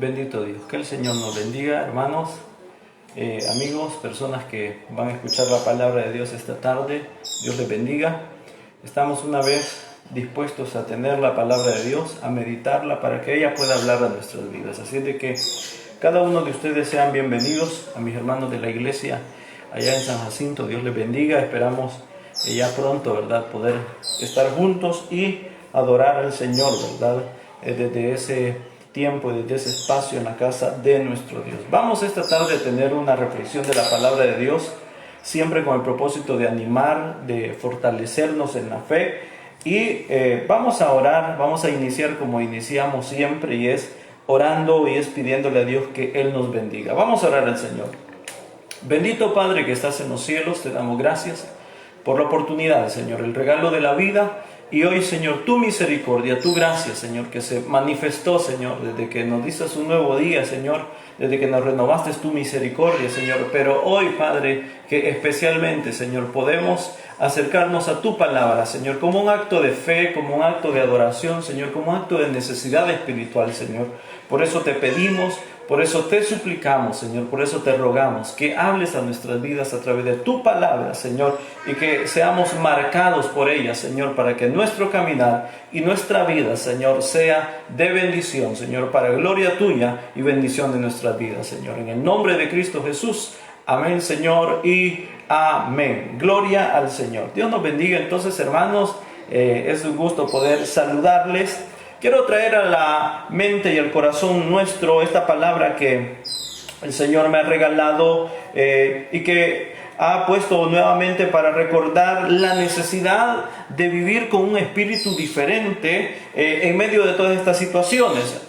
Bendito Dios. Que el Señor nos bendiga, hermanos, amigos, personas que van a escuchar la palabra de Dios esta tarde. Dios les bendiga. Estamos una vez dispuestos a tener la palabra de Dios, a meditarla para que ella pueda hablar a nuestras vidas. Así es de que cada uno de ustedes sean bienvenidos, a mis hermanos de la iglesia allá en San Jacinto. Dios les bendiga. Esperamos ya pronto, ¿verdad?, poder estar juntos y adorar al Señor, ¿verdad?, desde ese tiempo, desde ese espacio en la casa de nuestro Dios. Vamos esta tarde a tener una reflexión de la palabra de Dios, siempre con el propósito de animar, de fortalecernos en la fe. Y vamos a orar, vamos a iniciar como iniciamos siempre, y es orando y es pidiéndole a Dios que Él nos bendiga. Vamos a orar al Señor. Bendito Padre que estás en los cielos, te damos gracias por la oportunidad, Señor, el regalo de la vida. Y hoy, Señor, tu misericordia, tu gracia, Señor, que se manifestó, Señor, desde que nos diste un nuevo día, Señor, desde que nos renovaste tu misericordia, Señor. Pero hoy, Padre, que especialmente, Señor, podemos acercarnos a tu palabra, Señor, como un acto de fe, como un acto de adoración, Señor, como un acto de necesidad espiritual, Señor. Por eso te pedimos, por eso te suplicamos, Señor, por eso te rogamos que hables a nuestras vidas a través de tu palabra, Señor, y que seamos marcados por ella, Señor, para que nuestro caminar y nuestra vida, Señor, sea de bendición, Señor, para gloria tuya y bendición de nuestras vidas, Señor. En el nombre de Cristo Jesús, amén, Señor, y amén. Gloria al Señor. Dios nos bendiga entonces, hermanos. Es un gusto poder saludarles. Quiero traer a la mente y al corazón nuestro esta palabra que el Señor me ha regalado y que ha puesto nuevamente para recordar la necesidad de vivir con un espíritu diferente en medio de todas estas situaciones.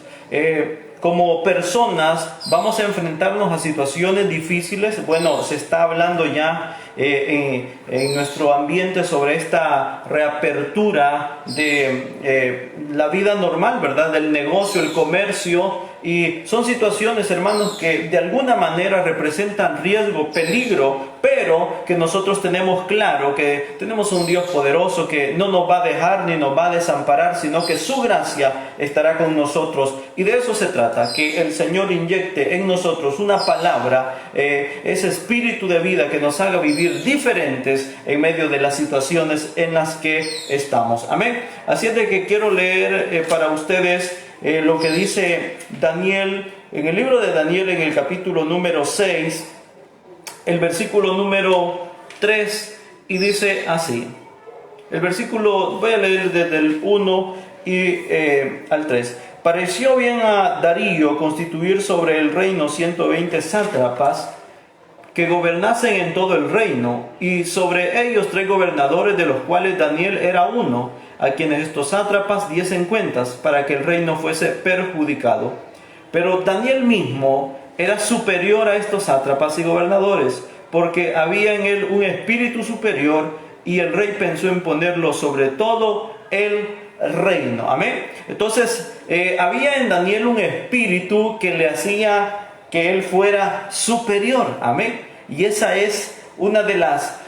Como personas vamos a enfrentarnos a situaciones difíciles. Bueno, se está hablando ya en nuestro ambiente sobre esta reapertura de la vida normal, ¿verdad?, del negocio, el comercio. Y son situaciones, hermanos, que de alguna manera representan riesgo, peligro, pero que nosotros tenemos claro que tenemos un Dios poderoso que no nos va a dejar ni nos va a desamparar, sino que su gracia estará con nosotros. Y de eso se trata, que el Señor inyecte en nosotros una palabra, ese espíritu de vida que nos haga vivir diferentes en medio de las situaciones en las que estamos. Amén. Así es de que quiero leer para ustedes lo que dice Daniel, en el libro de Daniel, en el capítulo número 6, el versículo número 3, y dice así. El versículo, voy a leer desde el 1 al 3. Pareció bien a Darío constituir sobre el reino 120 sátrapas que gobernasen en todo el reino, y sobre ellos 3 gobernadores, de los cuales Daniel era uno, a quienes estos sátrapas diesen cuentas, para que el reino fuese perjudicado. Pero Daniel mismo era superior a estos sátrapas y gobernadores, porque había en él un espíritu superior, y el rey pensó en ponerlo sobre todo el reino. Amén. Entonces, había en Daniel un espíritu que le hacía que él fuera superior. Amén. Y esa es una de las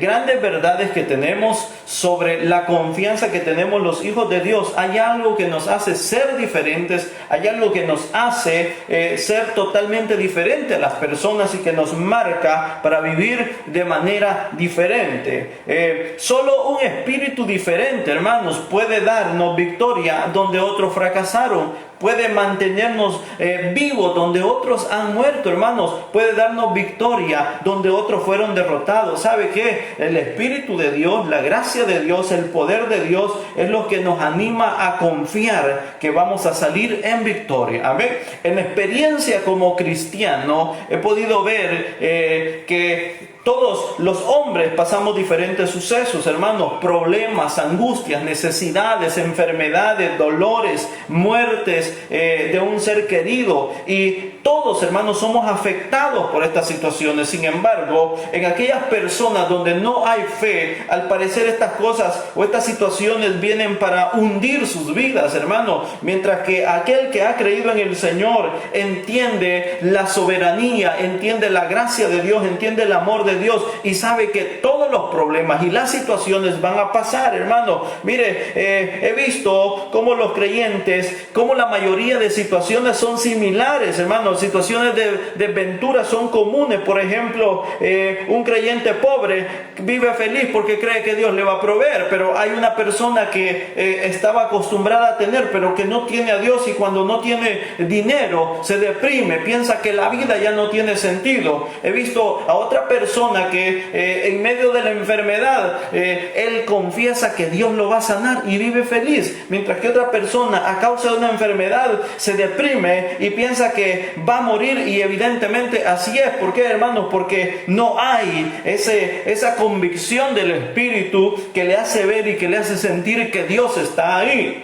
grandes verdades que tenemos sobre la confianza que tenemos los hijos de Dios. Hay algo que nos hace ser diferentes, hay algo que nos hace ser totalmente diferente a las personas y que nos marca para vivir de manera diferente. Solo un espíritu diferente, hermanos, puede darnos victoria donde otros fracasaron. Puede mantenernos vivos donde otros han muerto, hermanos. Puede darnos victoria donde otros fueron derrotados. ¿Sabe qué? El Espíritu de Dios, la gracia de Dios, el poder de Dios es lo que nos anima a confiar que vamos a salir en victoria. Amén. En la experiencia como cristiano he podido ver que todos los hombres pasamos diferentes sucesos, hermanos, problemas, angustias, necesidades, enfermedades, dolores, muertes de un ser querido, y todos, hermanos, somos afectados por estas situaciones. Sin embargo, en aquellas personas donde no hay fe, al parecer estas cosas o estas situaciones vienen para hundir sus vidas, hermanos, mientras que aquel que ha creído en el Señor entiende la soberanía, entiende la gracia de Dios, entiende el amor de de Dios y sabe que todos los problemas y las situaciones van a pasar, hermano. Mire, he visto cómo los creyentes, cómo la mayoría de situaciones son similares, hermano. Situaciones de desventura son comunes. Por ejemplo, un creyente pobre vive feliz porque cree que Dios le va a proveer, pero hay una persona que estaba acostumbrada a tener, pero que no tiene a Dios, y cuando no tiene dinero se deprime, piensa que la vida ya no tiene sentido. He visto a otra persona que en medio de la enfermedad él confiesa que Dios lo va a sanar y vive feliz, mientras que otra persona a causa de una enfermedad se deprime y piensa que va a morir, y evidentemente así es. ¿Por qué, hermanos? Porque no hay esa convicción del Espíritu que le hace ver y que le hace sentir que Dios está ahí.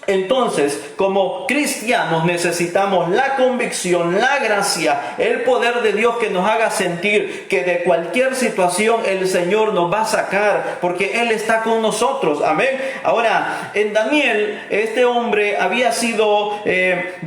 Entonces, como cristianos necesitamos la convicción, la gracia, el poder de Dios que nos haga sentir que de cualquier situación el Señor nos va a sacar, porque Él está con nosotros. Amén. Ahora, en Daniel, este hombre había sido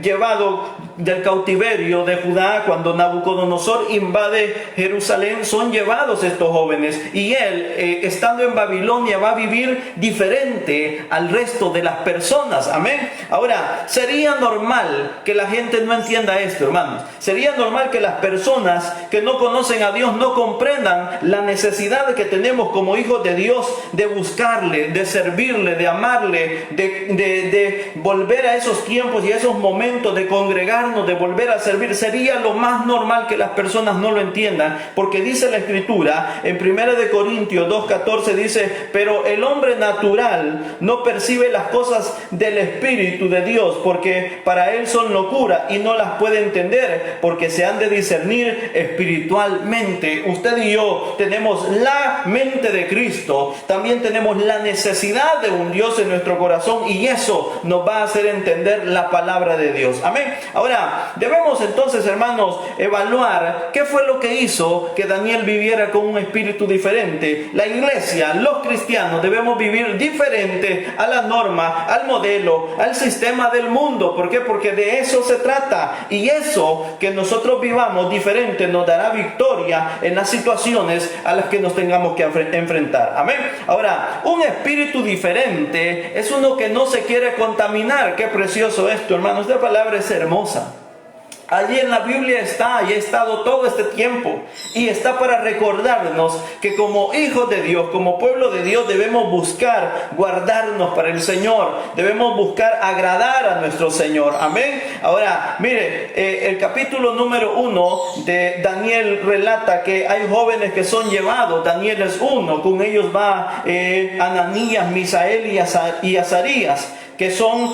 llevado del cautiverio de Judá. Cuando Nabucodonosor invade Jerusalén, son llevados estos jóvenes, y él, estando en Babilonia, va a vivir diferente al resto de las personas. Amén. Ahora, sería normal que la gente no entienda esto, hermanos. Sería normal que las personas que no conocen a Dios no comprendan la necesidad que tenemos como hijos de Dios de buscarle, de servirle, de amarle, de volver a esos tiempos y a esos momentos de congregarnos, de volver a servir. Sería lo más normal que las personas no lo entiendan, porque dice la Escritura en 1 Corintios 2:14, dice: pero el hombre natural no percibe las cosas del Espíritu de Dios, porque para él son locura y no las puede entender, porque se han de discernir espiritualmente. Usted y yo tenemos la mente de Cristo, también tenemos la necesidad de un Dios en nuestro corazón, y eso nos va a hacer entender la palabra de Dios. Amén. Ahora, debemos entonces, hermanos, evaluar qué fue lo que hizo que Daniel viviera con un espíritu diferente. La iglesia, los cristianos, debemos vivir diferente a la norma, al modelo, al sistema del mundo. ¿Por qué? Porque de eso se trata, y eso, que nosotros vivamos diferente, nos dará victoria en las situaciones a las que nos tengamos que enfrentar. Amén. Ahora, un espíritu diferente es uno que no se quiere contaminar. Qué precioso esto, hermanos. Esta palabra es hermosa. Allí en la Biblia está, y ha estado todo este tiempo, y está para recordarnos que como hijos de Dios, como pueblo de Dios, debemos buscar guardarnos para el Señor, debemos buscar agradar a nuestro Señor. Amén. Ahora, mire, el capítulo número 1 de Daniel relata que hay jóvenes que son llevados. Daniel es uno, con ellos va Ananías, Misael y Azarías, que son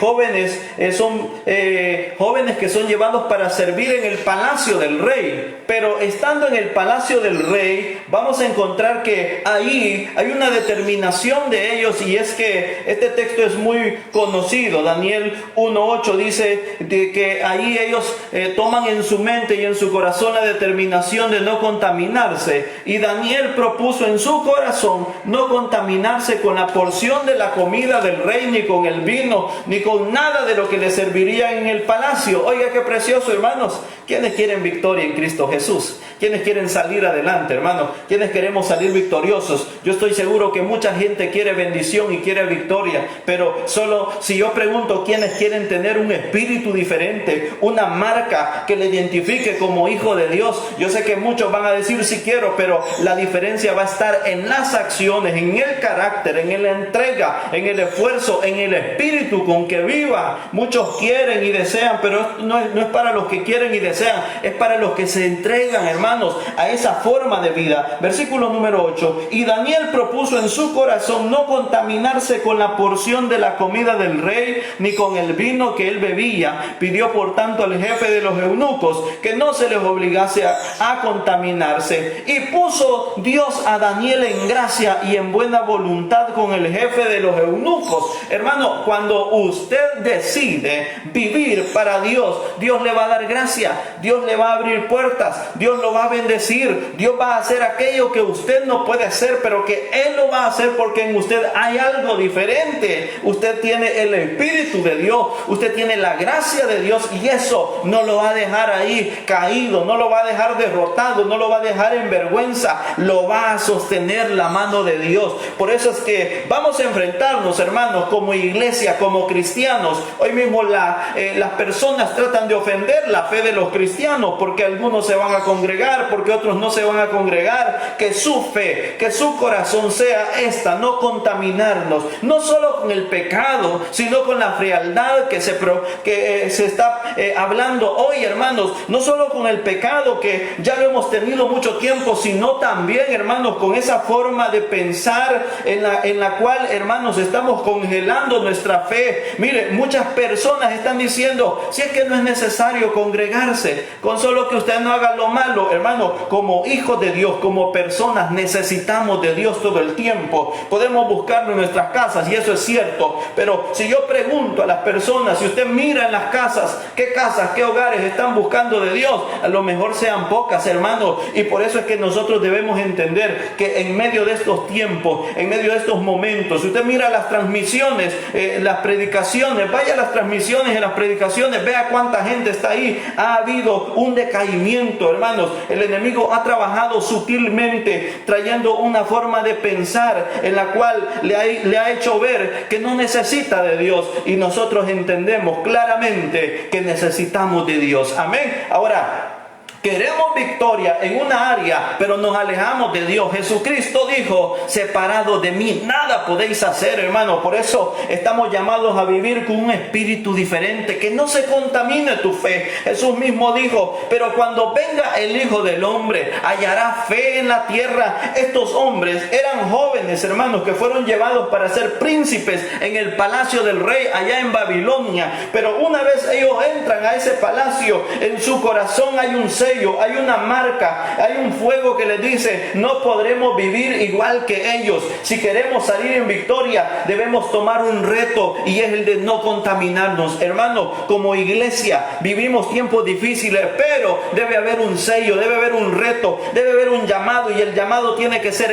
jóvenes que son llevados para servir en el palacio del rey. Pero estando en el palacio del rey, vamos a encontrar que ahí hay una determinación de ellos, y es que este texto es muy conocido. Daniel 1:8 dice de que ahí ellos toman en su mente y en su corazón la determinación de no contaminarse, y Daniel propuso en su corazón no contaminarse con la porción de la comida del rey, ni con el vino, ni con nada de lo que le serviría en el palacio. Oiga, qué precioso, hermanos. ¿Quiénes quieren victoria en Cristo Jesús? ¿Quiénes quieren salir adelante, hermanos? ¿Quiénes queremos salir victoriosos? Yo estoy seguro que mucha gente quiere bendición y quiere victoria, pero solo si yo pregunto quiénes quieren tener un espíritu diferente, una marca que le identifique como hijo de Dios, yo sé que muchos van a decir sí quiero, pero la diferencia va a estar en las acciones, en el carácter, en la entrega, en el esfuerzo, en el espíritu con que viva. Muchos quieren y desean, pero no es para los que quieren y desean, es para los que se entregan, hermanos, a esa forma de vida. Versículo número 8: y Daniel propuso en su corazón no contaminarse con la porción de la comida del rey, ni con el vino que él bebía. Pidió por tanto al jefe de los eunucos que no se les obligase a contaminarse, y puso Dios a Daniel en gracia y en buena voluntad con el jefe de los eunucos. Hermanos, Hermano, cuando usted decide vivir para Dios, Dios le va a dar gracia, Dios le va a abrir puertas, Dios lo va a bendecir, Dios va a hacer aquello que usted no puede hacer, pero que Él lo va a hacer porque en usted hay algo diferente. Usted tiene el Espíritu de Dios, usted tiene la gracia de Dios, y eso no lo va a dejar ahí caído, no lo va a dejar derrotado, no lo va a dejar en vergüenza, lo va a sostener la mano de Dios. Por eso es que vamos a enfrentarnos, hermanos, como iglesia, como cristianos. Hoy mismo las personas tratan de ofender la fe de los cristianos, porque algunos se van a congregar, porque otros no se van a congregar. Que su fe, que su corazón sea esta, no contaminarnos, no solo con el pecado, sino con la frialdad que se está hablando hoy, hermanos, no solo con el pecado que ya lo hemos tenido mucho tiempo, sino también, hermanos, con esa forma de pensar en la cual, hermanos, estamos congelando nuestra fe. Mire, muchas personas están diciendo, si es que no es necesario congregarse, con solo que usted no haga lo malo. Hermano, como hijos de Dios, como personas, necesitamos de Dios todo el tiempo. Podemos buscarlo en nuestras casas, y eso es cierto, pero si yo pregunto a las personas, si usted mira en las casas, qué hogares están buscando de Dios, a lo mejor sean pocas, hermanos. Y por eso es que nosotros debemos entender que en medio de estos tiempos, en medio de estos momentos, si usted mira las transmisiones, las predicaciones, vaya a las transmisiones, en las predicaciones, vea cuánta gente está ahí. Ha habido un decaimiento, hermanos. El enemigo ha trabajado sutilmente, trayendo una forma de pensar en la cual le ha hecho ver que no necesita de Dios, y nosotros entendemos claramente que necesitamos de Dios. Amén. Ahora, queremos victoria en una área, pero nos alejamos de Dios. Jesucristo dijo, separados de mí, nada podéis hacer, hermano. Por eso estamos llamados a vivir con un espíritu diferente, que no se contamine tu fe. Jesús mismo dijo, pero cuando venga el Hijo del Hombre, hallará fe en la tierra. Estos hombres eran jóvenes, hermanos, que fueron llevados para ser príncipes en el palacio del rey allá en Babilonia. Pero una vez ellos entran a ese palacio, en su corazón hay un sello, hay una marca, hay un fuego que les dice, no podremos vivir igual que ellos. Si queremos salir en victoria, debemos tomar un reto, y es el de no contaminarnos. Hermano, como iglesia vivimos tiempos difíciles, pero debe haber un sello, debe haber un reto, debe haber un llamado, y el llamado tiene que ser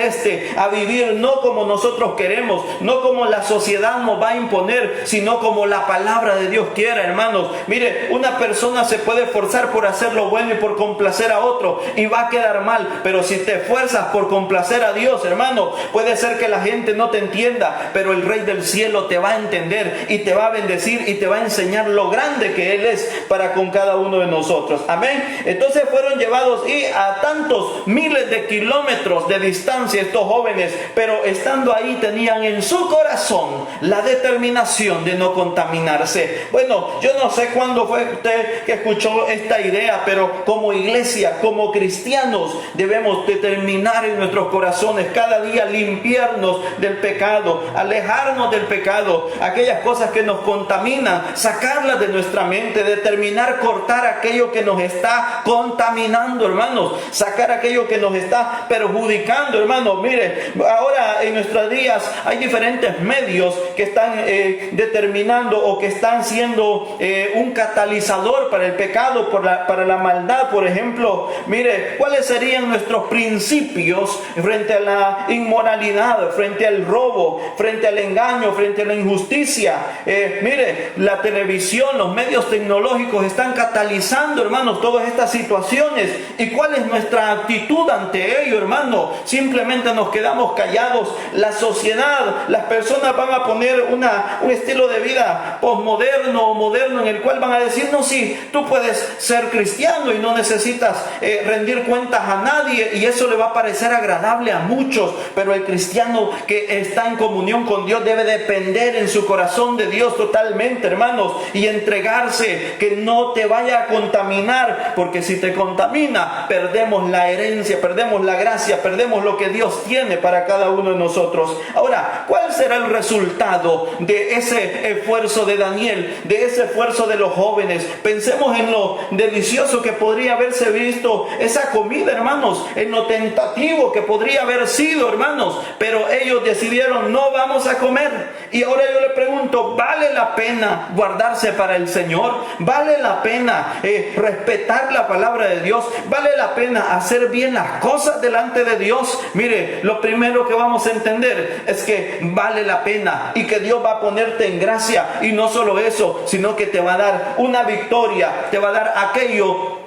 a vivir no como nosotros queremos, no como la sociedad nos va a imponer, sino como la palabra de Dios quiera, hermanos. Mire, una persona se puede esforzar por hacer lo bueno y por complacer a otro, y va a quedar mal. Pero si te esfuerzas por complacer a Dios, hermano, puede ser que la gente no te entienda, pero el Rey del cielo te va a entender, y te va a bendecir, y te va a enseñar lo grande que Él es para con cada uno de nosotros. Amén. Entonces fueron llevados y a tantos miles de kilómetros de distancia estos jóvenes, pero estando ahí tenían en su corazón la determinación de no contaminarse. Bueno, yo no sé cuándo fue usted que escuchó esta idea, pero como iglesia, como cristianos, debemos determinar en nuestros corazones cada día limpiarnos del pecado, alejarnos del pecado, aquellas cosas que nos contaminan, sacarlas de nuestra mente, determinar cortar aquello que nos está contaminando, hermanos, sacar aquello que nos está perjudicando, hermanos. Mire, ahora en nuestros días hay diferentes medios que están determinando, o que están siendo un catalizador para el pecado, para la maldad. Por ejemplo, mire, ¿cuáles serían nuestros principios frente a la inmoralidad, frente al robo, frente al engaño, frente a la injusticia? Mire, la televisión, los medios tecnológicos están catalizando, hermanos, todas estas situaciones. ¿Y cuál es nuestra actitud ante ello, hermano? Simplemente nos quedamos callados. La sociedad, las personas van a poner un estilo de vida posmoderno o moderno, en el cual van a decir, no, sí, tú puedes ser cristiano y no necesitas rendir cuentas a nadie, y eso le va a parecer agradable a muchos. Pero el cristiano que está en comunión con Dios debe depender en su corazón de Dios totalmente, hermanos, y entregarse, que no te vaya a contaminar, porque si te contamina, perdemos la herencia, perdemos la gracia, perdemos lo que Dios tiene para cada uno de nosotros. Ahora, ¿cuál será el resultado de ese esfuerzo de Daniel, de ese esfuerzo de los jóvenes? Pensemos en lo delicioso que podría haber haberse visto esa comida, hermanos, en lo tentativo que podría haber sido, hermanos, pero ellos decidieron: no vamos a comer. Y ahora yo le pregunto: ¿vale la pena guardarse para el Señor? ¿Vale la pena respetar la palabra de Dios? ¿Vale la pena hacer bien las cosas delante de Dios? Mire, lo primero que vamos a entender es que vale la pena y que Dios va a ponerte en gracia, y no solo eso, sino que te va a dar una victoria, te va a dar aquello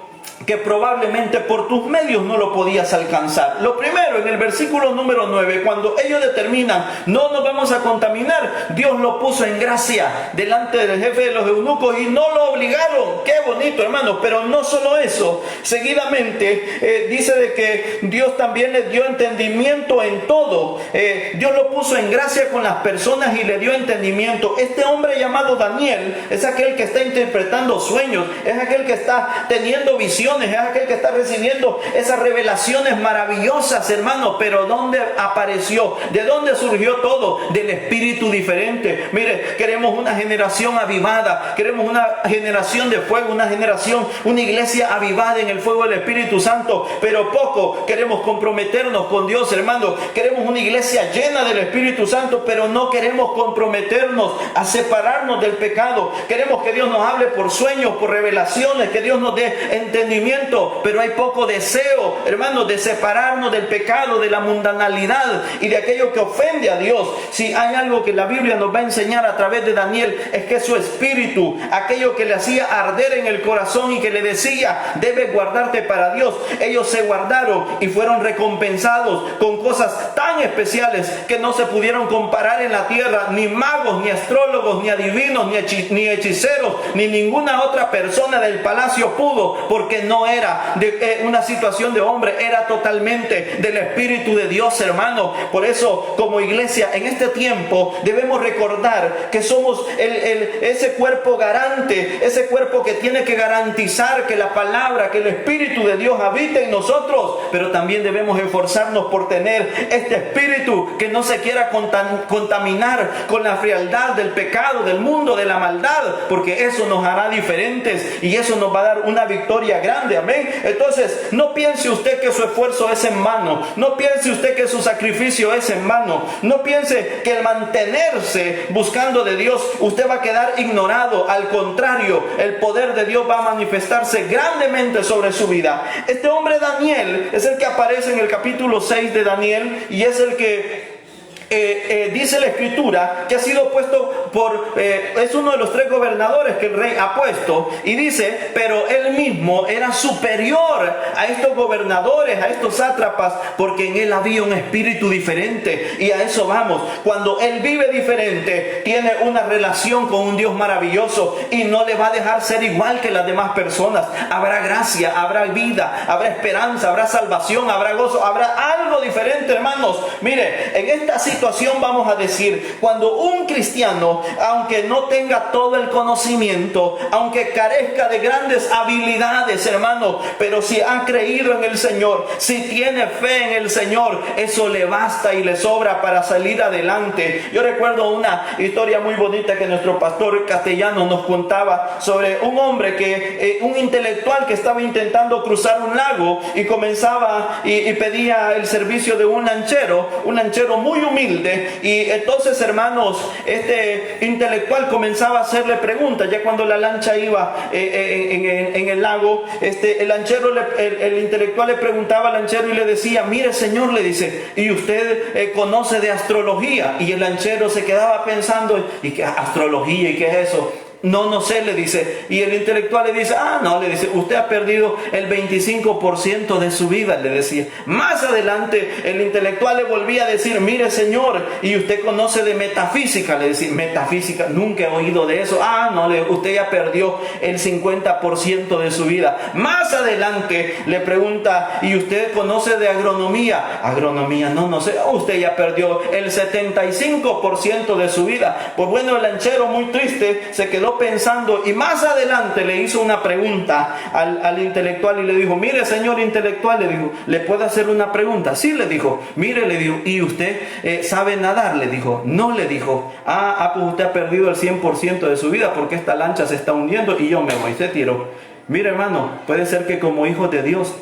que probablemente por tus medios no lo podías alcanzar. Lo primero, en el versículo número 9, cuando ellos determinan: no nos vamos a contaminar, Dios lo puso en gracia delante del jefe de los eunucos y no lo obligaron. Qué bonito, hermanos. Pero no solo eso, seguidamente dice de que Dios también les dio entendimiento en todo. Dios lo puso en gracia con las personas y le dio entendimiento. Este hombre llamado Daniel es aquel que está interpretando sueños, es aquel que está teniendo visiones, es aquel que está recibiendo esas revelaciones maravillosas, hermanos. Pero ¿dónde apareció? ¿De dónde surgió todo? Del espíritu diferente. Mire, queremos una generación avivada, queremos una generación de fuego, una iglesia avivada en el fuego del Espíritu Santo, pero poco queremos comprometernos con Dios, hermanos. Queremos una iglesia llena del Espíritu Santo, pero no queremos comprometernos a separarnos del pecado. Queremos que Dios nos hable por sueños, por revelaciones, que Dios nos dé entendimiento, pero hay poco deseo, hermanos, de separarnos del pecado, de la mundanalidad y de aquello que ofende a Dios. Si hay algo que la Biblia nos va a enseñar a través de Daniel, es que su espíritu, aquello que le hacía arder en el corazón y que le decía: debes guardarte para Dios, ellos se guardaron y fueron recompensados con cosas tan especiales que no se pudieron comparar en la tierra. Ni magos, ni astrólogos, ni adivinos, ni hechiceros, ni ninguna otra persona del palacio pudo, porque no era de una situación de hombre, era totalmente del Espíritu de Dios, hermano. Por eso, como iglesia, en este tiempo debemos recordar que somos ese cuerpo garante, ese cuerpo que tiene que garantizar que la palabra, que el Espíritu de Dios habite en nosotros. Pero también debemos esforzarnos por tener este espíritu que no se quiera contaminar con la frialdad del pecado, del mundo, de la maldad, porque eso nos hará diferentes y eso nos va a dar una victoria grande. Amén. Entonces, no piense usted que su esfuerzo es en vano, no piense usted que su sacrificio es en vano, no piense que el mantenerse buscando de Dios usted va a quedar ignorado. Al contrario, el poder de Dios va a manifestarse grandemente sobre su vida. Este hombre Daniel es el que aparece en el capítulo 6 de Daniel, y es el que dice la escritura que ha sido puesto es uno de los 3 gobernadores que el rey ha puesto, y dice: pero él mismo era superior a estos gobernadores, a estos sátrapas, porque en él había un espíritu diferente. Y a eso vamos. Cuando él vive diferente, tiene una relación con un Dios maravilloso y no le va a dejar ser igual que las demás personas. Habrá gracia, habrá vida, habrá esperanza, habrá salvación, habrá gozo, habrá algo diferente, hermanos. Mire, en esta situación vamos a decir, cuando un cristiano, aunque no tenga todo el conocimiento, aunque carezca de grandes habilidades, hermano, pero si ha creído en el Señor, si tiene fe en el Señor, eso le basta y le sobra para salir adelante. Yo recuerdo una historia muy bonita que nuestro pastor Castellano nos contaba sobre un hombre un intelectual que estaba intentando cruzar un lago y comenzaba y pedía el servicio de un lanchero muy humilde. Y entonces, hermanos, este intelectual comenzaba a hacerle preguntas. Ya cuando la lancha iba en el lago, el intelectual le preguntaba al lanchero y le decía: mire, señor, le dice, ¿y usted conoce de astrología? Y el lanchero se quedaba pensando: ¿y qué astrología? ¿Y qué es eso? No sé, le dice. Y el intelectual le dice: no, le dice, usted ha perdido el 25% de su vida, le decía. Más adelante el intelectual le volvía a decir: mire, señor, y usted conoce de metafísica, le decía. Metafísica, nunca he oído de eso. No, usted ya perdió el 50% de su vida. Más adelante le pregunta: ¿y usted conoce de agronomía? Agronomía, no sé. Usted ya perdió el 75% de su vida. Pues bueno, el lanchero, muy triste, se quedó pensando, y más adelante le hizo una pregunta al intelectual y le dijo: mire, señor intelectual, le dijo, ¿le puedo hacer una pregunta? Sí, le dijo. Mire, le dijo, ¿y usted sabe nadar? Le dijo. No, le dijo. Pues usted ha perdido el 100% de su vida, porque esta lancha se está hundiendo y yo me voy. Se tiró. Mira, hermano, puede ser que como hijos de Dios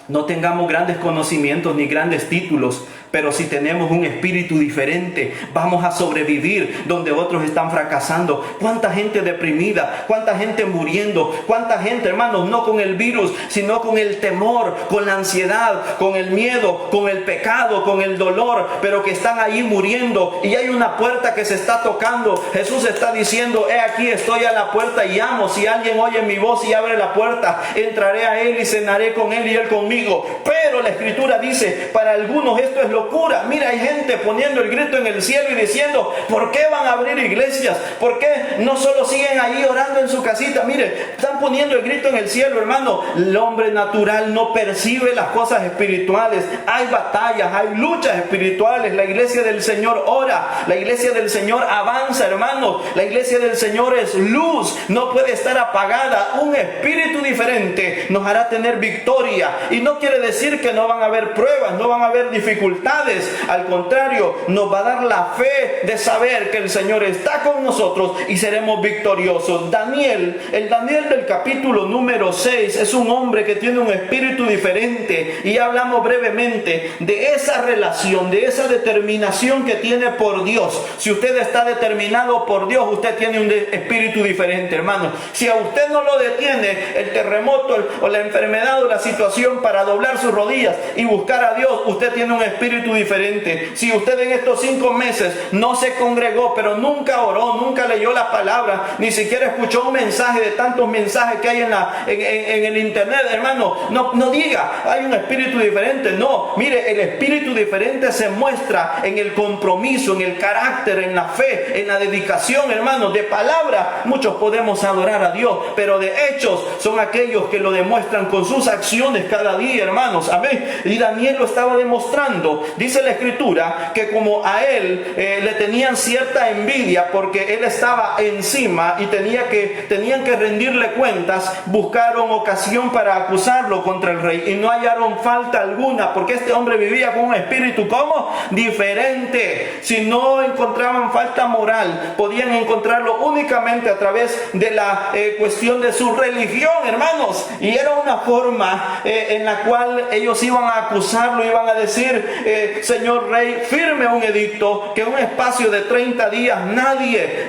no tengamos grandes conocimientos ni grandes títulos, pero si tenemos un espíritu diferente, vamos a sobrevivir donde otros están fracasando. ¿Cuánta gente deprimida? ¿Cuánta gente muriendo? ¿Cuánta gente, hermanos, no con el virus, sino con el temor, con la ansiedad, con el miedo, con el pecado, con el dolor, pero que están ahí muriendo y hay una puerta que se está tocando? Jesús está diciendo: he aquí, estoy a la puerta y llamo. Si alguien oye mi voz y abre la puerta, entraré a él y cenaré con él y él conmigo. Pero la Escritura dice: para algunos esto es locura. Mira, hay gente poniendo el grito en el cielo y diciendo: ¿por qué van a abrir iglesias? ¿Por qué no solo siguen ahí orando en su casita? Mire, están poniendo el grito en el cielo, hermano. El hombre natural no percibe las cosas espirituales. Hay batallas, hay luchas espirituales. La iglesia del Señor ora, la iglesia del Señor avanza, hermanos. La iglesia del Señor es luz, no puede estar apagada. Un espíritu diferente nos hará tener victoria. Y no quiere decir que no van a haber pruebas, no van a haber dificultades. Al contrario, nos va a dar la fe de saber que el Señor está con nosotros y seremos victoriosos. Daniel, el Daniel del capítulo número 6, es un hombre que tiene un espíritu diferente. Y hablamos brevemente de esa relación, de esa determinación que tiene por Dios. Si usted está determinado por Dios, usted tiene un espíritu diferente, hermano. Si a usted no lo detiene el terremoto o la enfermedad o la situación para doblar sus rodillas y buscar a Dios, usted tiene un espíritu diferente. Si usted en estos 5 meses no se congregó, pero nunca oró, nunca leyó la palabra, ni siquiera escuchó un mensaje de tantos mensajes que hay en el internet, hermano, no diga: hay un espíritu diferente. No, mire, el espíritu diferente se muestra en el compromiso, en el carácter, en la fe, en la dedicación, hermano. De palabra muchos podemos adorar a Dios, pero de hechos son aquellos que lo demuestran con sus acciones cada día, hermanos. Amén. Y Daniel lo estaba demostrando. Dice la Escritura que como a él le tenían cierta envidia porque él estaba encima y tenían que rendirle cuentas, buscaron ocasión para acusarlo contra el rey y no hallaron falta alguna, porque este hombre vivía con un espíritu como diferente. Si no encontraban falta moral, podían encontrarlo únicamente a través de la cuestión de su religión, hermanos. Y era una forma en la cual ellos iban a acusarlo, iban a decir: señor rey, firme un edicto que en un espacio de 30 días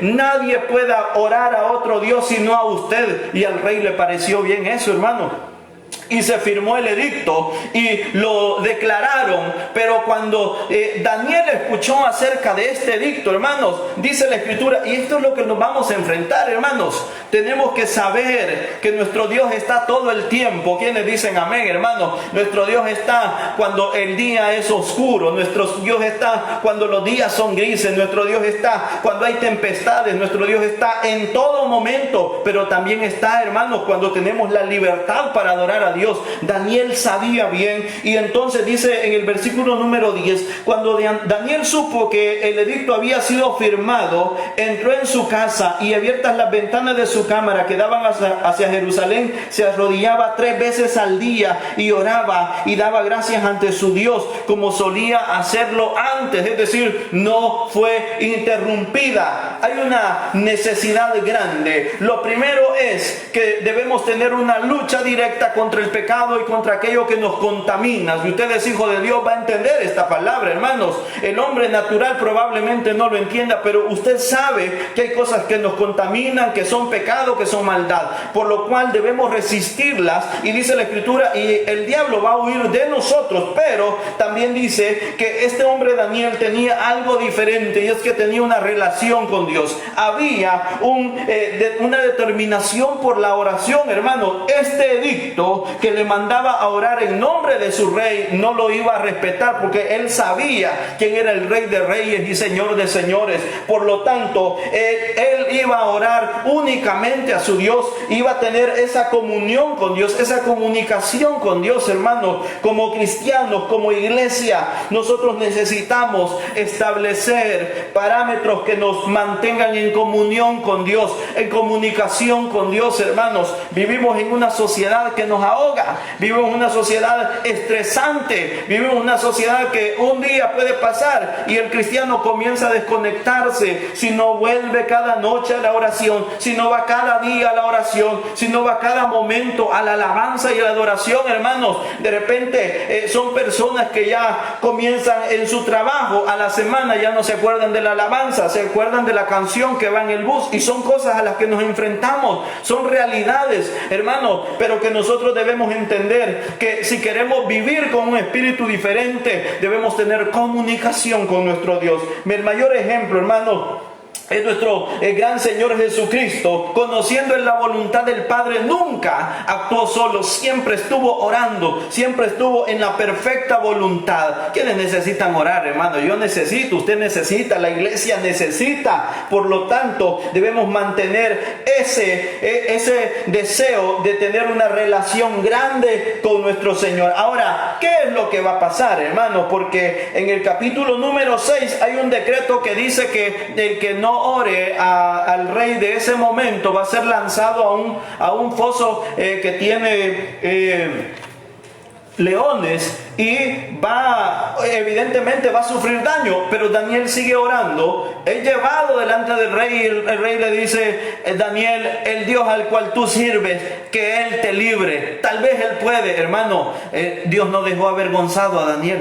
nadie pueda orar a otro Dios sino a usted. Y al rey le pareció bien eso, hermano. Y se firmó el edicto y lo declararon. Pero cuando Daniel escuchó acerca de este edicto, hermanos, dice la Escritura, y esto es lo que nos vamos a enfrentar, hermanos. Tenemos que saber que nuestro Dios está todo el tiempo. ¿Quiénes dicen amén, hermanos? Nuestro Dios está cuando el día es oscuro. Nuestro Dios está cuando los días son grises. Nuestro Dios está cuando hay tempestades. Nuestro Dios está en todo momento. Pero también está, hermanos, cuando tenemos la libertad para adorar a Dios. Daniel sabía bien, y entonces dice en el versículo número 10, cuando Daniel supo que el edicto había sido firmado, entró en su casa y abiertas las ventanas de su cámara que daban hacia Jerusalén, se arrodillaba 3 veces al día y oraba y daba gracias ante su Dios como solía hacerlo antes. Es decir, no fue interrumpida. Hay una necesidad grande. Lo primero es que debemos tener una lucha directa contra el pecado y contra aquello que nos contamina. Si usted es hijo de Dios, va a entender esta palabra, hermanos. El hombre natural probablemente no lo entienda, pero usted sabe que hay cosas que nos contaminan, que son pecado, que son maldad, por lo cual debemos resistirlas. Y dice la Escritura, y el diablo va a huir de nosotros. Pero también dice que este hombre Daniel tenía algo diferente, y es que tenía una relación con Dios. Había una determinación por la oración, hermano. Este edicto que le mandaba a orar en nombre de su rey no lo iba a respetar, porque él sabía quién era el Rey de Reyes y Señor de Señores. Por lo tanto, él iba a orar únicamente a su Dios, iba a tener esa comunión con Dios, esa comunicación con Dios, hermano. Como cristianos, como iglesia, nosotros necesitamos establecer parámetros que nos mantengan en comunión con Dios, en comunicación con Dios, hermanos. Vivimos en una sociedad que nos ahoga ahoga. Vivimos en una sociedad estresante. Vivimos en una sociedad que un día puede pasar y el cristiano comienza a desconectarse. Si no vuelve cada noche a la oración, si no va cada día a la oración, si no va cada momento a la alabanza y a la adoración, hermanos, de repente son personas que ya comienzan en su trabajo, a la semana ya no se acuerdan de la alabanza, se acuerdan de la canción que va en el bus, y son cosas a las que nos enfrentamos, son realidades, hermanos, pero que nosotros debemos entender que si queremos vivir con un espíritu diferente, debemos tener comunicación con nuestro Dios. El mayor ejemplo, hermano, es nuestro gran Señor Jesucristo. Conociendo en la voluntad del Padre, nunca actuó solo, siempre estuvo orando, siempre estuvo en la perfecta voluntad. ¿Quiénes necesitan orar, hermano? Yo necesito, usted necesita, la iglesia necesita. Por lo tanto, debemos mantener ese deseo de tener una relación grande con nuestro Señor. Ahora, ¿qué es lo que va a pasar, hermano? Porque en el capítulo número 6 hay un decreto que dice que el que no ore al rey de ese momento va a ser lanzado a un foso que tiene leones, y evidentemente va a sufrir daño. Pero Daniel sigue orando, es llevado delante del rey, y el rey le dice: Daniel, el Dios al cual tú sirves, que Él te libre. Tal vez Él puede, hermano. Dios no dejó avergonzado a Daniel.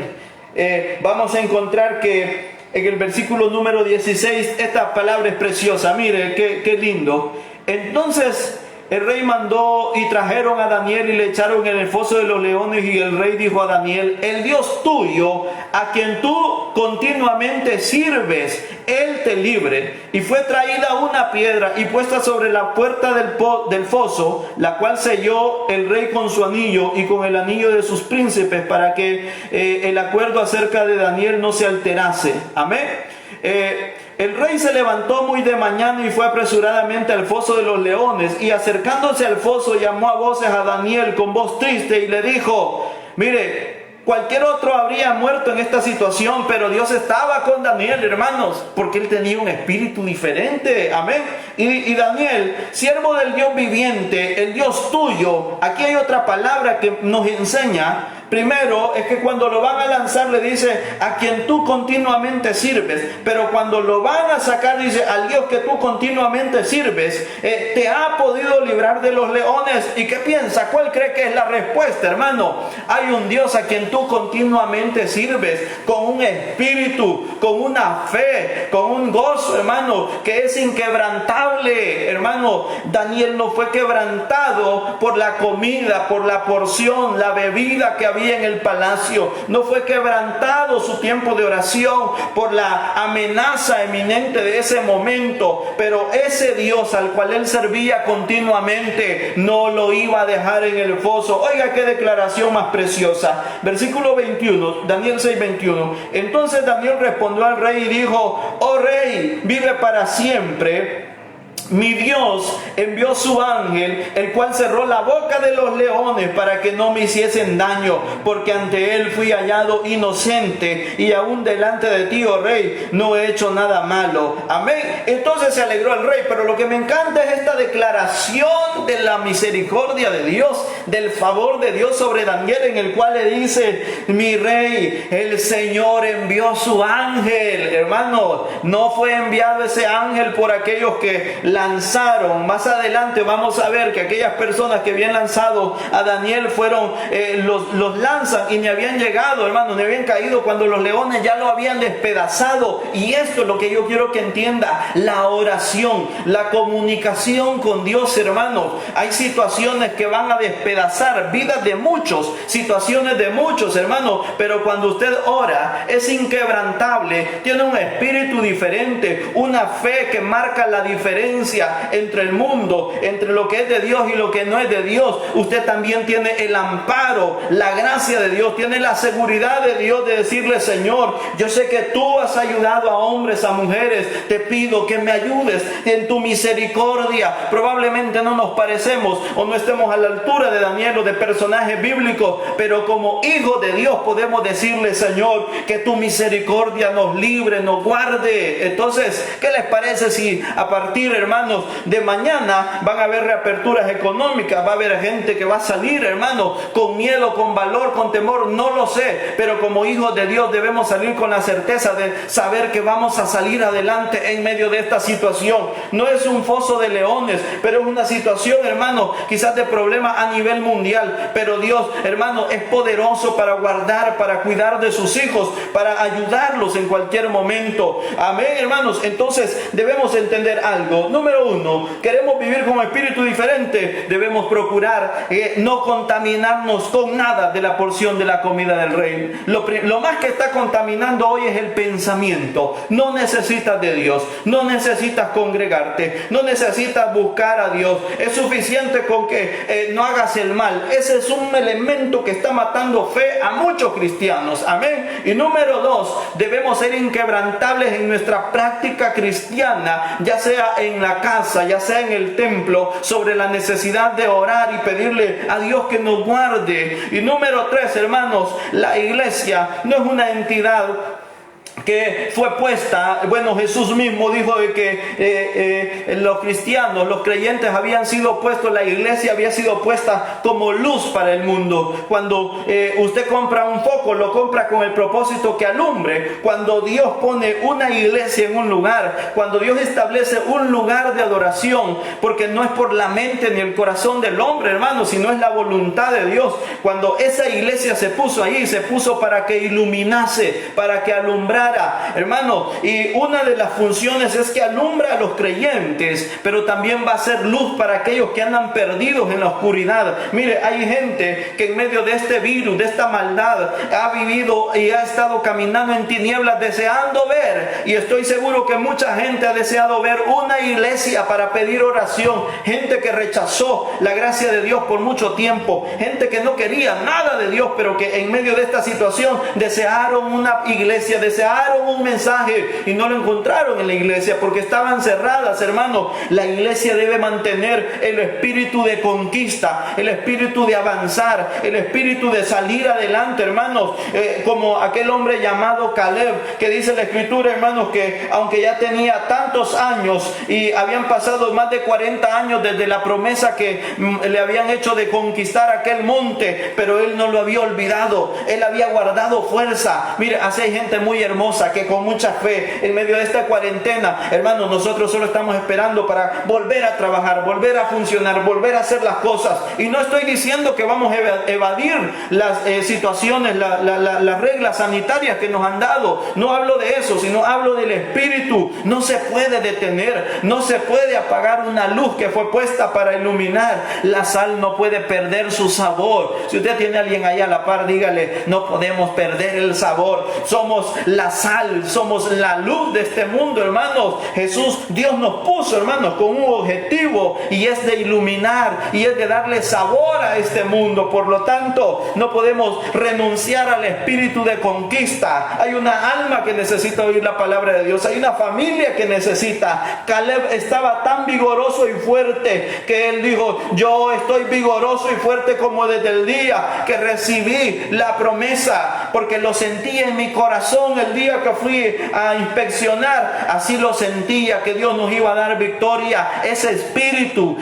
Vamos a encontrar que en el versículo número 16, esta palabra es preciosa. Mire, qué lindo. Entonces el rey mandó y trajeron a Daniel y le echaron en el foso de los leones. Y el rey dijo a Daniel: el Dios tuyo, a quien tú continuamente sirves, Él te libre. Y fue traída una piedra y puesta sobre la puerta del foso, la cual selló el rey con su anillo y con el anillo de sus príncipes, para que el acuerdo acerca de Daniel no se alterase. Amén. El rey se levantó muy de mañana y fue apresuradamente al foso de los leones, y acercándose al foso llamó a voces a Daniel con voz triste y le dijo: mire, cualquier otro habría muerto en esta situación, pero Dios estaba con Daniel, hermanos, porque él tenía un espíritu diferente. Amén. Y Daniel, siervo del Dios viviente, el Dios tuyo. Aquí hay otra palabra que nos enseña. Primero es que cuando lo van a lanzar le dice: a quien tú continuamente sirves. Pero cuando lo van a sacar dice: al Dios que tú continuamente sirves, te ha podido librar de los leones. ¿Y qué piensa? ¿Cuál cree que es la respuesta, hermano? Hay un Dios a quien tú continuamente sirves, con un espíritu, con una fe, con un gozo, hermano, que es inquebrantable. Hermano, Daniel no fue quebrantado por la comida, por la porción, la bebida que había en el palacio. No fue quebrantado su tiempo de oración por la amenaza eminente de ese momento. Pero ese Dios al cual él servía continuamente no lo iba a dejar en el foso. Oiga qué declaración más preciosa. Versículo 21, Daniel 6:21. Entonces Daniel respondió al rey y dijo: oh rey, vive para siempre. Mi Dios envió su ángel, el cual cerró la boca de los leones para que no me hiciesen daño, porque ante él fui hallado inocente, y aún delante de ti, oh rey, no he hecho nada malo. Amén. Entonces se alegró el rey. Pero lo que me encanta es esta declaración de la misericordia de Dios, del favor de Dios sobre Daniel, en el cual le dice: mi rey, el Señor envió su ángel. Hermano, no fue enviado ese ángel por aquellos que lanzaron. Más adelante vamos a ver que aquellas personas que habían lanzado a Daniel fueron, los lanzan y ni habían llegado, hermano, ni habían caído cuando los leones ya lo habían despedazado. Y esto es lo que yo quiero que entienda: la oración, la comunicación con Dios, hermano. Hay situaciones que van a despedazar vidas de muchos, situaciones de muchos, hermano, pero cuando usted ora es inquebrantable, tiene un espíritu diferente, una fe que marca la diferencia entre el mundo, entre lo que es de Dios y lo que no es de Dios. Usted también tiene el amparo, la gracia de Dios, tiene la seguridad de Dios de decirle: Señor, yo sé que tú has ayudado a hombres, a mujeres, te pido que me ayudes en tu misericordia. Probablemente no nos parecemos o no estemos a la altura de Daniel o de personajes bíblicos, pero como hijos de Dios podemos decirle, Señor, que tu misericordia nos libre, nos guarde. Entonces, ¿qué les parece si a partir, hermanos, de mañana van a haber reaperturas económicas? Va a haber gente que va a salir, hermanos, con miedo, con valor, con temor, no lo sé, pero como hijos de Dios debemos salir con la certeza de saber que vamos a salir adelante en medio de esta situación. No es un foso de leones, pero es una situación, hermano, quizás de problema a nivel mundial, pero Dios, hermano, es poderoso para guardar, para cuidar de sus hijos, para ayudarlos en cualquier momento. Amén, hermanos. Entonces debemos entender algo. Número uno, queremos vivir con espíritu diferente, debemos procurar no contaminarnos con nada de la porción de la comida del rey. Lo más que está contaminando hoy es el pensamiento. No necesitas de Dios, no necesitas congregarte, no necesitas buscar a Dios. Es suficiente con que no hagas el mal. Ese es un elemento que está matando fe a muchos cristianos. Amén. Y número dos, debemos ser inquebrantables en nuestra práctica cristiana, ya sea en la casa, ya sea en el templo, sobre la necesidad de orar y pedirle a Dios que nos guarde. Y número tres, hermanos, la iglesia no es una entidad que fue puesta. Bueno, Jesús mismo dijo de que los cristianos, los creyentes habían sido puestos, la iglesia había sido puesta como luz para el mundo. Cuando usted compra un foco, lo compra con el propósito que alumbre. Cuando Dios pone una iglesia en un lugar, cuando Dios establece un lugar de adoración, porque no es por la mente ni el corazón del hombre, hermano, sino es la voluntad de Dios. Cuando esa iglesia se puso ahí, se puso para que iluminase, para que alumbrara, hermano, y una de las funciones es que alumbra a los creyentes, pero también va a ser luz para aquellos que andan perdidos en la oscuridad. Mire, hay gente que en medio de este virus, de esta maldad, ha vivido y ha estado caminando en tinieblas deseando ver, y estoy seguro que mucha gente ha deseado ver una iglesia para pedir oración, gente que rechazó la gracia de Dios por mucho tiempo, gente que no quería nada de Dios, pero que en medio de esta situación desearon una iglesia, desearon un mensaje y no lo encontraron en la iglesia porque estaban cerradas, hermanos. La iglesia debe mantener el espíritu de conquista, el espíritu de avanzar, el espíritu de salir adelante, hermanos, como aquel hombre llamado Caleb, que dice la escritura, hermanos, que aunque ya tenía tantos años y habían pasado más de 40 años desde la promesa que le habían hecho de conquistar aquel monte, pero él no lo había olvidado, él había guardado fuerza. Mire, así hay gente muy hermosa que con mucha fe en medio de esta cuarentena, hermanos, nosotros solo estamos esperando para volver a trabajar, volver a funcionar, volver a hacer las cosas. Y no estoy diciendo que vamos a evadir las situaciones, las reglas sanitarias que nos han dado. No hablo de eso, sino hablo del espíritu. No se puede detener, no se puede apagar una luz que fue puesta para iluminar. La sal no puede perder su sabor. Si usted tiene a alguien allá a la par, dígale, no podemos perder el sabor. Somos la sal, somos la luz de este mundo, hermanos. Jesús, Dios nos puso, hermanos, con un objetivo, y es de iluminar, y es de darle sabor a este mundo. Por lo tanto, no podemos renunciar al espíritu de conquista. Hay una alma que necesita oír la palabra de Dios, hay una familia que necesita. Caleb estaba tan vigoroso y fuerte que él dijo, yo estoy vigoroso y fuerte como desde el día que recibí la promesa, porque lo sentí en mi corazón el día que fui a inspeccionar. Así lo sentía, que Dios nos iba a dar victoria. Ese espíritu,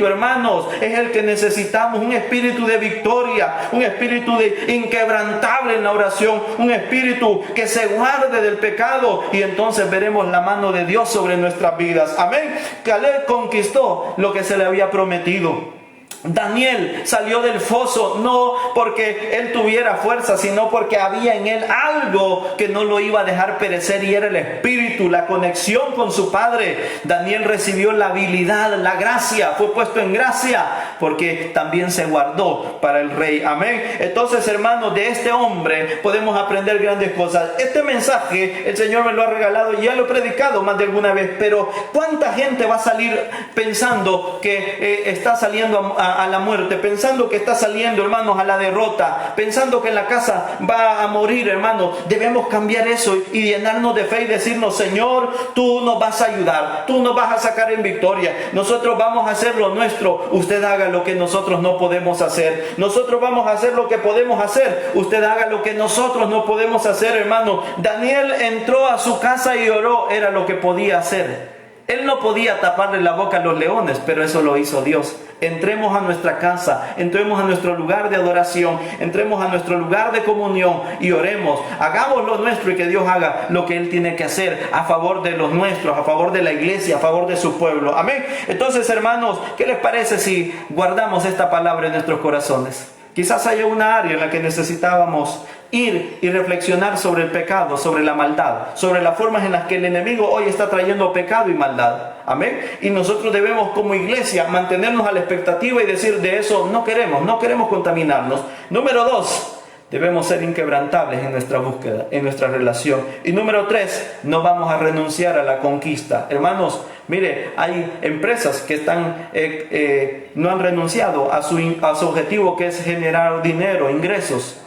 hermanos, es el que necesitamos. Un espíritu de victoria, un espíritu de inquebrantable en la oración, un espíritu que se guarde del pecado, y entonces veremos la mano de Dios sobre nuestras vidas. Amén. Caleb conquistó lo que se le había prometido. Daniel salió del foso no porque él tuviera fuerza, sino porque había en él algo que no lo iba a dejar perecer, y era el espíritu, la conexión con su padre. Daniel recibió la habilidad, la gracia, fue puesto en gracia porque también se guardó para el rey. Amén. Entonces, hermanos, de este hombre podemos aprender grandes cosas. Este mensaje el Señor me lo ha regalado y ya lo he predicado más de alguna vez, pero ¿cuánta gente va a salir pensando que está saliendo a la muerte, pensando que está saliendo, hermanos, a la derrota, pensando que en la casa va a morir, hermanos, debemos cambiar eso y llenarnos de fe y decirnos: Señor, tú nos vas a ayudar, tú nos vas a sacar en victoria, nosotros vamos a hacer lo nuestro, usted haga lo que nosotros no podemos hacer, nosotros vamos a hacer lo que podemos hacer, usted haga lo que nosotros no podemos hacer, hermano. Daniel entró a su casa y oró, era lo que podía hacer. Él no podía taparle la boca a los leones, pero eso lo hizo Dios. Entremos a nuestra casa, entremos a nuestro lugar de adoración, entremos a nuestro lugar de comunión y oremos. Hagamos lo nuestro y que Dios haga lo que Él tiene que hacer a favor de los nuestros, a favor de la iglesia, a favor de su pueblo. Amén. Entonces, hermanos, ¿qué les parece si guardamos esta palabra en nuestros corazones? Quizás haya una área en la que necesitábamos ir y reflexionar sobre el pecado, sobre la maldad, sobre las formas en las que el enemigo hoy está trayendo pecado y maldad. Amén. Y nosotros debemos como iglesia mantenernos a la expectativa y decir: de eso no queremos contaminarnos. Número 2. Debemos ser inquebrantables en nuestra búsqueda, en nuestra relación. Y número 3, no vamos a renunciar a la conquista. Hermanos, mire, hay empresas que no han renunciado a su objetivo, que es generar dinero, ingresos.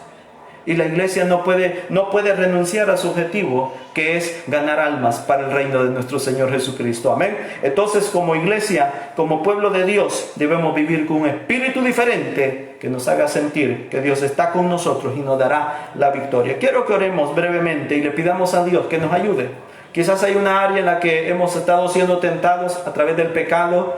Y la iglesia no puede renunciar a su objetivo, que es ganar almas para el reino de nuestro Señor Jesucristo. Amén. Entonces, como iglesia, como pueblo de Dios, debemos vivir con un espíritu diferente que nos haga sentir que Dios está con nosotros y nos dará la victoria. Quiero que oremos brevemente y le pidamos a Dios que nos ayude. Quizás hay una área en la que hemos estado siendo tentados a través del pecado,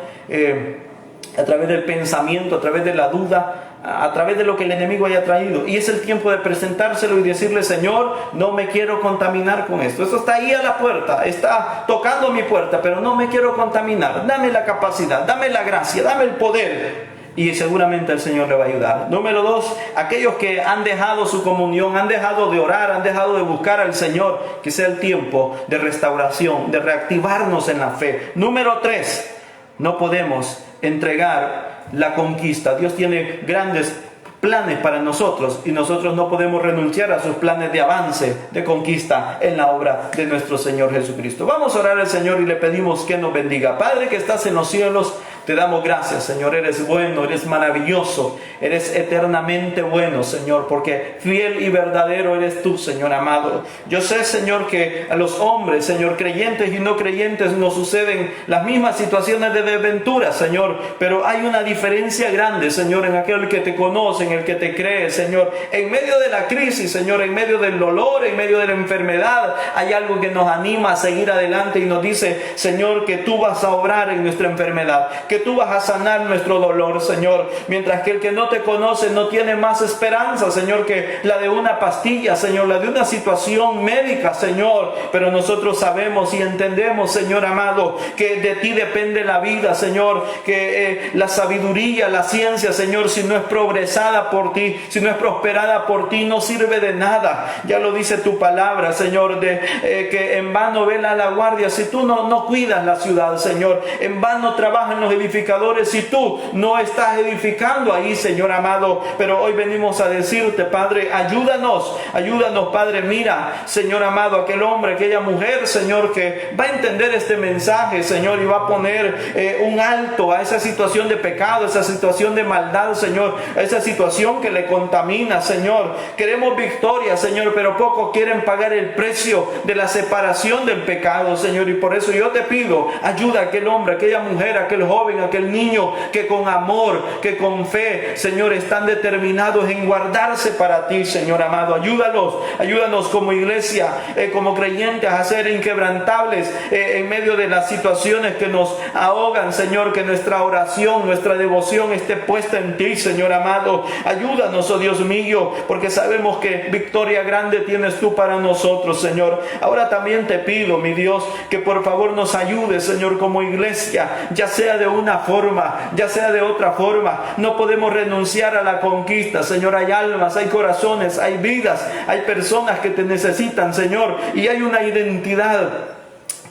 a través del pensamiento, a través de la duda, a través de lo que el enemigo haya traído. Y es el tiempo de presentárselo y decirle: Señor, no me quiero contaminar con esto. Esto está ahí a la puerta, está tocando mi puerta, pero no me quiero contaminar. Dame la capacidad, dame la gracia, dame el poder. Y seguramente el Señor le va a ayudar. Número 2, aquellos que han dejado su comunión, han dejado de orar, han dejado de buscar al Señor, que sea el tiempo de restauración, de reactivarnos en la fe. Número 3, no podemos entregar la conquista. Dios tiene grandes planes para nosotros y nosotros no podemos renunciar a sus planes de avance, de conquista en la obra de nuestro Señor Jesucristo. Vamos a orar al Señor y le pedimos que nos bendiga. Padre que estás en los cielos, te damos gracias, Señor. Eres bueno, eres maravilloso, eres eternamente bueno, Señor, porque fiel y verdadero eres tú, Señor amado. Yo sé, Señor, que a los hombres, Señor, creyentes y no creyentes, nos suceden las mismas situaciones de desventura, Señor, pero hay una diferencia grande, Señor, en aquel que te conoce, en el que te cree, Señor. En medio de la crisis, Señor, en medio del dolor, en medio de la enfermedad, hay algo que nos anima a seguir adelante y nos dice: Señor, que tú vas a obrar en nuestra enfermedad, que tú vas a sanar nuestro dolor, Señor. Mientras que el que no te conoce no tiene más esperanza, Señor, que la de una pastilla, Señor, la de una situación médica, Señor. Pero nosotros sabemos y entendemos, Señor amado, que de ti depende la vida, Señor, que la sabiduría, la ciencia, Señor, si no es progresada por ti, si no es prosperada por ti, no sirve de nada. Ya lo dice tu palabra, Señor, que en vano vela la guardia si tú no cuidas la ciudad, Señor. En vano trabajan los edificadores si tú no estás edificando ahí, Señor amado. Pero hoy venimos a decirte, Padre, ayúdanos, Padre. Mira, Señor amado, aquel hombre, aquella mujer, Señor, que va a entender este mensaje, Señor, y va a poner un alto a esa situación de pecado, esa situación de maldad, Señor, a esa situación que le contamina, Señor. Queremos victoria, Señor, pero pocos quieren pagar el precio de la separación del pecado, Señor. Y por eso yo te pido, ayuda a aquel hombre, aquella mujer, aquel joven, aquel niño que con amor, que con fe, Señor, están determinados en guardarse para ti, Señor amado. Ayúdanos como iglesia, como creyentes, a ser inquebrantables en medio de las situaciones que nos ahogan, Señor. Que nuestra oración, nuestra devoción esté puesta en ti, Señor amado. Ayúdanos, oh Dios mío, porque sabemos que victoria grande tienes tú para nosotros, Señor. Ahora también te pido, mi Dios, que por favor nos ayudes, Señor, como iglesia, ya sea de una forma, ya sea de otra forma. No podemos renunciar a la conquista, Señor. Hay almas, hay corazones, hay vidas, hay personas que te necesitan, Señor, y hay una identidad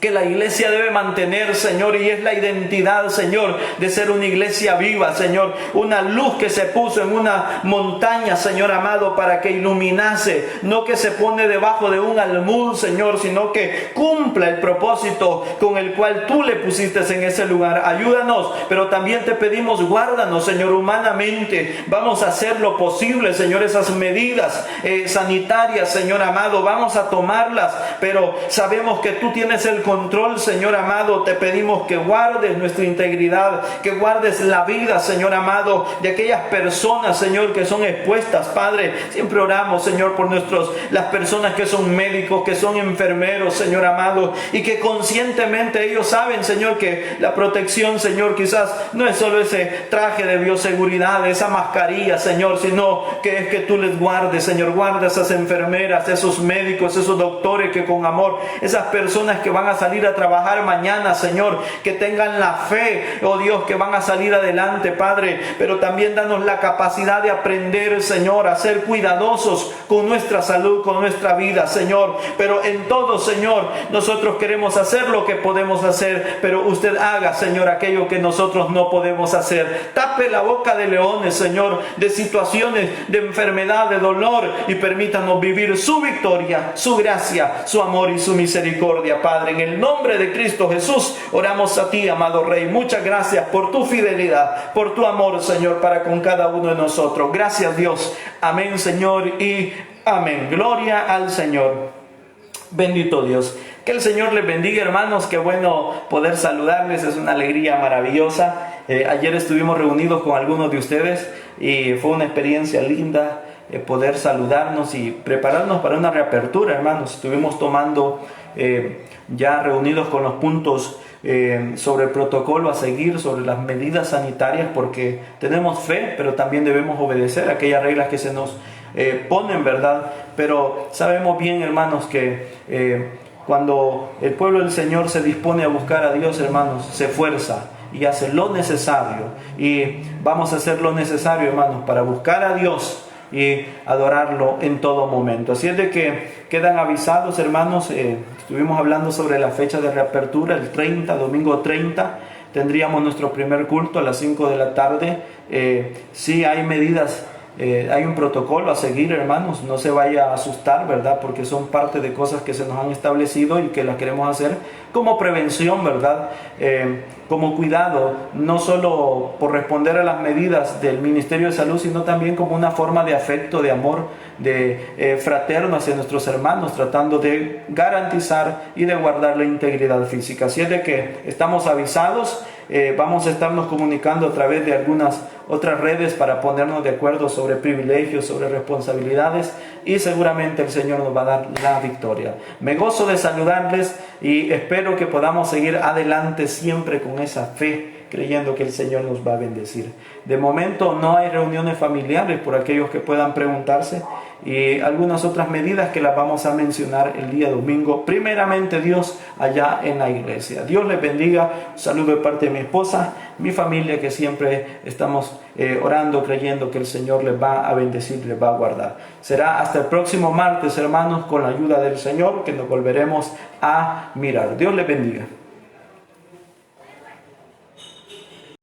que la iglesia debe mantener, Señor, y es la identidad, Señor, de ser una iglesia viva, Señor, una luz que se puso en una montaña, Señor amado, para que iluminase, no que se pone debajo de un almud, Señor, sino que cumpla el propósito con el cual tú le pusiste en ese lugar. Ayúdanos, pero también te pedimos, guárdanos, Señor, humanamente. Vamos a hacer lo posible, Señor, esas medidas sanitarias, Señor amado, vamos a tomarlas, pero sabemos que tú tienes el control, Señor amado. Te pedimos que guardes nuestra integridad, que guardes la vida, Señor amado, de aquellas personas, Señor, que son expuestas, Padre. Siempre oramos, Señor, por las personas que son médicos, que son enfermeros, Señor amado, y que conscientemente ellos saben, Señor, que la protección, Señor, quizás no es solo ese traje de bioseguridad, esa mascarilla, Señor, sino que es que tú les guardes, Señor. Guarda esas enfermeras, esos médicos, esos doctores que con amor, esas personas que van a salir a trabajar mañana, Señor, que tengan la fe, oh Dios, que van a salir adelante, Padre. Pero también danos la capacidad de aprender, Señor, a ser cuidadosos con nuestra salud, con nuestra vida, Señor. Pero en todo, Señor, nosotros queremos hacer lo que podemos hacer, pero usted haga, Señor, aquello que nosotros no podemos hacer. Tape la boca de leones, Señor, de situaciones de enfermedad, de dolor, y permítanos vivir su victoria, su gracia, su amor y su misericordia, Padre. En el nombre de Cristo Jesús oramos a ti, amado Rey. Muchas gracias por tu fidelidad, por tu amor, Señor, para con cada uno de nosotros. Gracias, Dios. Amén, Señor, y amén. Gloria al Señor. Bendito Dios. Que el Señor les bendiga, hermanos. Qué bueno poder saludarles. Es una alegría maravillosa. Ayer estuvimos reunidos con algunos de ustedes y fue una experiencia linda poder saludarnos y prepararnos para una reapertura, hermanos. Estuvimos tomando ya reunidos con los puntos sobre el protocolo a seguir, sobre las medidas sanitarias, porque tenemos fe, pero también debemos obedecer aquellas reglas que se nos ponen, ¿verdad? Pero sabemos bien, hermanos, que cuando el pueblo del Señor se dispone a buscar a Dios, hermanos, se esfuerza y hace lo necesario, y vamos a hacer lo necesario, hermanos, para buscar a Dios y adorarlo en todo momento. Así es de que quedan avisados, hermanos. Estuvimos hablando sobre la fecha de reapertura, el 30, domingo 30, tendríamos nuestro primer culto a las 5 de la tarde. Sí hay medidas, hay un protocolo a seguir, hermanos. No se vaya a asustar, ¿verdad? Porque son parte de cosas que se nos han establecido y que las queremos hacer como prevención, ¿verdad? Como cuidado, no solo por responder a las medidas del Ministerio de Salud, sino también como una forma de afecto, de amor, de fraterno hacia nuestros hermanos, tratando de garantizar y de guardar la integridad física. Así es de que estamos avisados. Vamos a estarnos comunicando a través de algunas otras redes para ponernos de acuerdo sobre privilegios, sobre responsabilidades, y seguramente el Señor nos va a dar la victoria. Me gozo de saludarles y espero que podamos seguir adelante siempre con esa fe, creyendo que el Señor nos va a bendecir. De momento no hay reuniones familiares, por aquellos que puedan preguntarse, y algunas otras medidas que las vamos a mencionar el día domingo, primeramente Dios, allá en la iglesia. Dios les bendiga. Un saludo de parte de mi esposa, mi familia, que siempre estamos orando, creyendo que el Señor les va a bendecir, les va a guardar. Será hasta el próximo martes, hermanos, con la ayuda del Señor, que nos volveremos a mirar. Dios les bendiga.